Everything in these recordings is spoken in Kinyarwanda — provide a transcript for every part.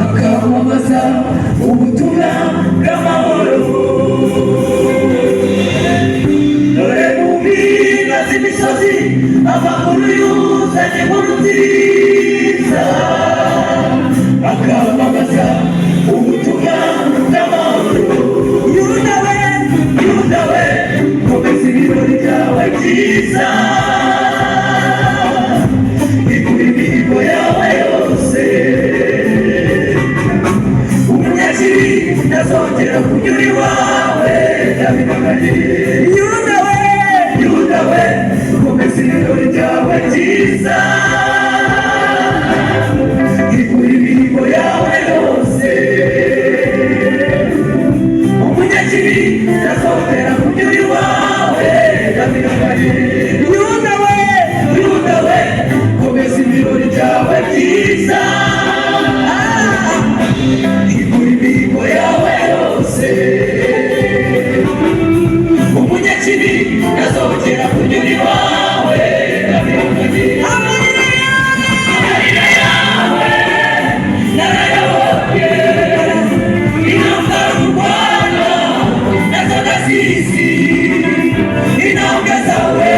akamamaza ubutumwa bw'amahoro. Dore mu mpinga z'imisozi amakuru yuzanye inkuru nziza, akamamaza ubutumwa bw'amahoro. Yuda we, Yuda we, komeza ibirori byawe byiza, ikura imihigo yawe yose. Umunyakibi ntazongera kunyura iwawe, ndabibaganye. Yuda we, Yuda we, komeza ibirori byawe byiza, ikura imihigo yawe yose. Umunyakibi ntazongera kunyura iwawe, ndabibaganye. Yuda we, Yuda we, komeza ibirori byawe byiza, ikura imihigo yawe yose. Umunyakibi ntazongera kunyura iwawe, ndabibaganye. Amarira yawe narayabonye, intambara urwana nazo ndazizi, intambwe zawe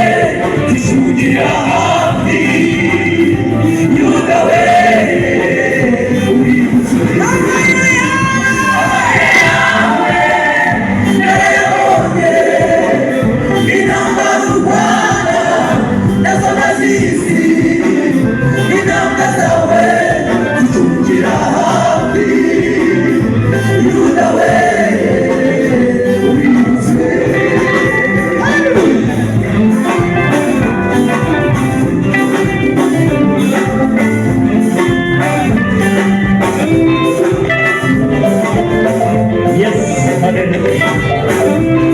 zishugira hafi. Yuda we, uributse amarira yawe narayabonye, intambara urwana nazo ndazizi, intambwe zawe zishugira hafi. Yuda we, uributse. Yes, hallelujah.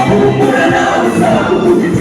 Humura nawe uzaguha